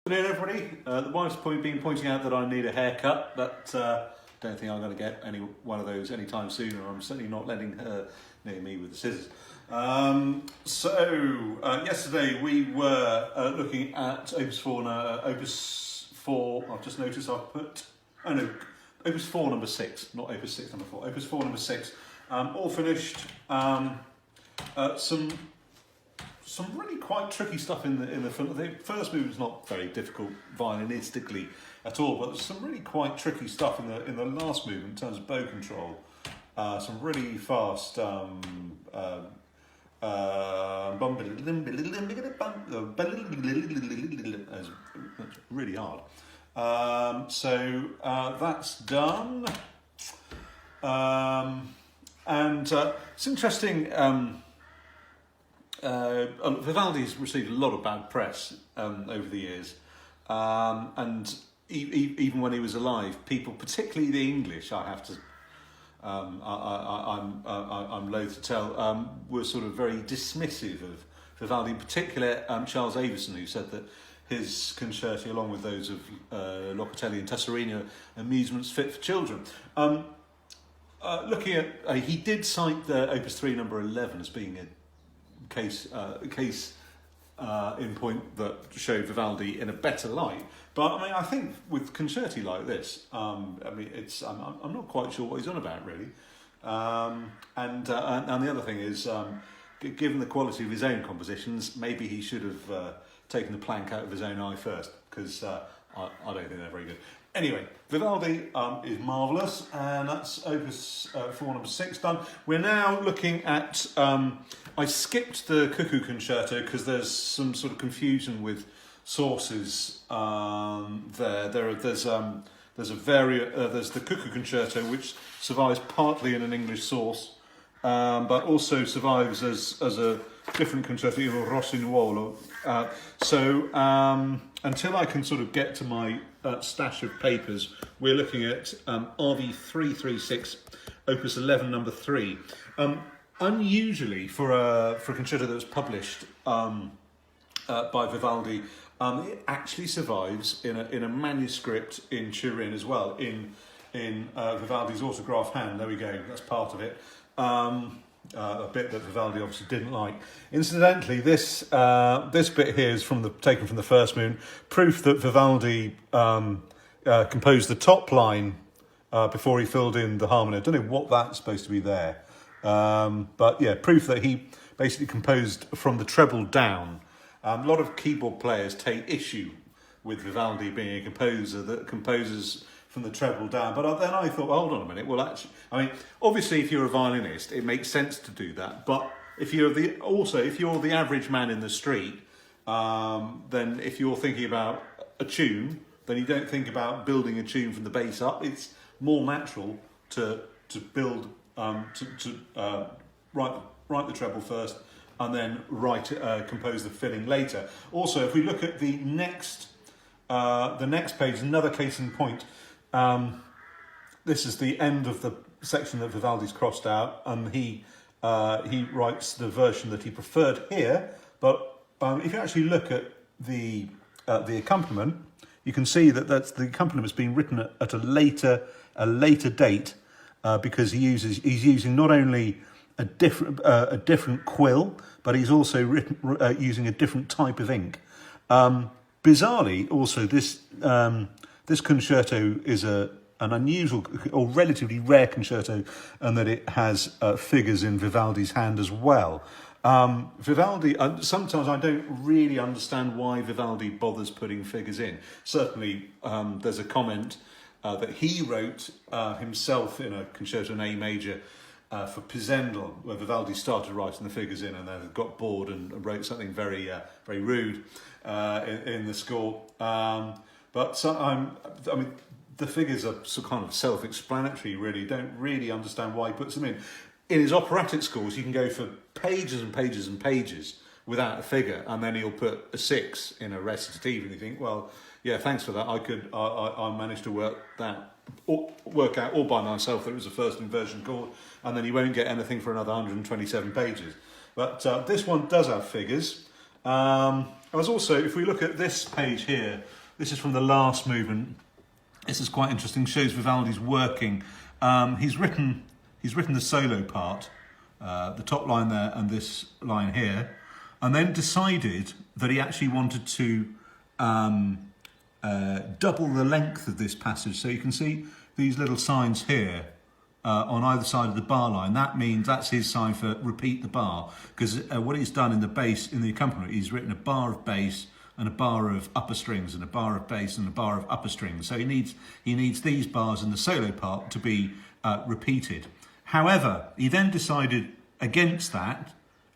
Good afternoon, everybody. The wife's been pointing out that I need a haircut, but don't think I'm going to get any one of those anytime soon, or I'm certainly not letting her near me with the scissors. Yesterday we were looking at Opus 4, Opus 4, I've just noticed I've put, Opus 4 number 6, not Opus 6 number 4, Opus 4 number 6, all finished. Some really quite tricky stuff in the front. The first movement's not very difficult violinistically at all, but there's some really quite tricky stuff in the last movement in terms of bow control. Some really fast that's really hard. That's done, and it's interesting. Vivaldi's received a lot of bad press over the years, and even when he was alive, people, particularly the English, I have to, I'm loath to tell, were sort of very dismissive of Vivaldi. In particular, Charles Avison, who said that his concerti, along with those of Locatelli and Tesserino, are amusements fit for children. Looking at, he did cite the Opus 3 number 11 as being a case in point that showed Vivaldi in a better light, but I mean, I think with concerti like this, I'm not quite sure what he's on about really, and the other thing is, given the quality of his own compositions, maybe he should have taken the plank out of his own eye first, because I don't think they're very good. Anyway, Vivaldi is marvellous, and that's Opus 4 number 6 done. We're now looking at, I skipped the Cuckoo Concerto because there's some sort of confusion with sources there. There's the Cuckoo Concerto, which survives partly in an English source, but also survives as a different concerto, Rosignuolo. Until I can sort of get to my stash of papers, we're looking at RV 336, Opus 11, number 3. Unusually for a concerto that was published by Vivaldi, it actually survives in a manuscript in Turin as well, in Vivaldi's autograph hand. There we go. That's part of it. A bit that Vivaldi obviously didn't like. Incidentally, this bit here is taken from the first movement, proof that Vivaldi composed the top line before he filled in the harmony. I don't know what that's supposed to be there, but yeah, proof that he basically composed from the treble down. A lot of keyboard players take issue with Vivaldi being a composer that composes from the treble down, but then I thought, hold on a minute. Well, actually, I mean, obviously, if you're a violinist, it makes sense to do that. But if you're the average man in the street, then if you're thinking about a tune, then you don't think about building a tune from the bass up. It's more natural to build write the treble first, and then compose the filling later. Also, if we look at the next page, another case in point. This is the end of the section that Vivaldi's crossed out, and he writes the version that he preferred here. But if you actually look at the accompaniment, you can see that the accompaniment has been written at a later date, because he's using not only a different quill, but he's also using a different type of ink. Bizarrely, also this concerto is an unusual or relatively rare concerto, and that it has figures in Vivaldi's hand as well. Vivaldi, sometimes I don't really understand why Vivaldi bothers putting figures in. Certainly, there's a comment that he wrote himself in a concerto in A major for Pisendel, where Vivaldi started writing the figures in, and then got bored and wrote something very rude in the score. But the figures are kind of self-explanatory, really. Don't really understand why he puts them in. In his operatic scores, you can go for pages and pages and pages without a figure, and then he'll put a 6 in a recitative, and you think, well, yeah, thanks for that. I managed to work out all by myself that it was a first inversion chord, and then you won't get anything for another 127 pages. But this one does have figures. I was also, if we look at this page here, this is from the last movement. This is quite interesting, shows Vivaldi's working. He's written the solo part, the top line there and this line here, and then decided that he actually wanted to double the length of this passage. So you can see these little signs here on either side of the bar line. That means that's his sign for repeat the bar, because what he's done in the bass, in the accompaniment, he's written a bar of bass and a bar of upper strings and a bar of bass and a bar of upper strings. So he needs these bars in the solo part to be repeated. However, he then decided against that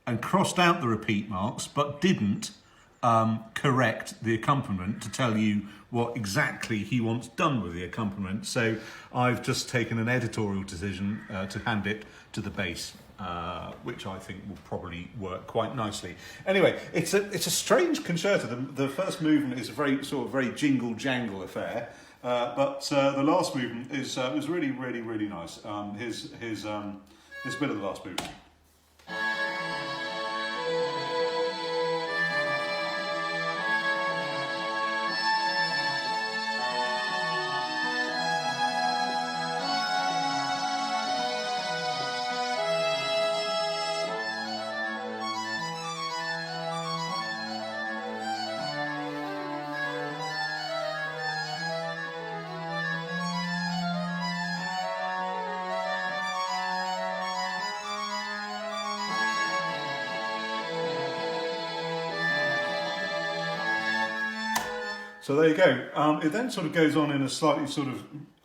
and crossed out the repeat marks, but didn't correct the accompaniment to tell you what exactly he wants done with the accompaniment. So I've just taken an editorial decision to hand it to the bass, which I think will probably work quite nicely. Anyway, it's a strange concerto. The first movement is a very jingle jangle affair, but the last movement was really nice. His bit of the last movement. So there you go. It then sort of goes on in a slightly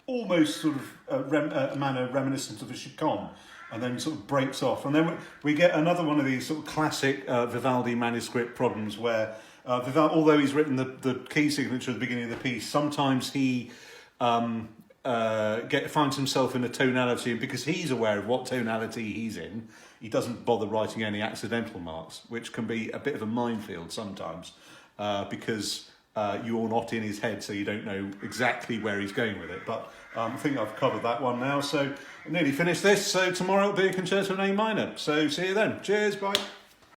almost manner reminiscent of a chaconne, and then sort of breaks off. And then we get another one of these sort of classic Vivaldi manuscript problems where Vivaldi, although he's written the key signature at the beginning of the piece, sometimes he finds himself in a tonality, and because he's aware of what tonality he's in, he doesn't bother writing any accidental marks, which can be a bit of a minefield sometimes, because you're not in his head, so you don't know exactly where he's going with it. But I think I've covered that one now, so I'm nearly finished this. So tomorrow it'll be a concerto in A minor. So see you then. Cheers, bye.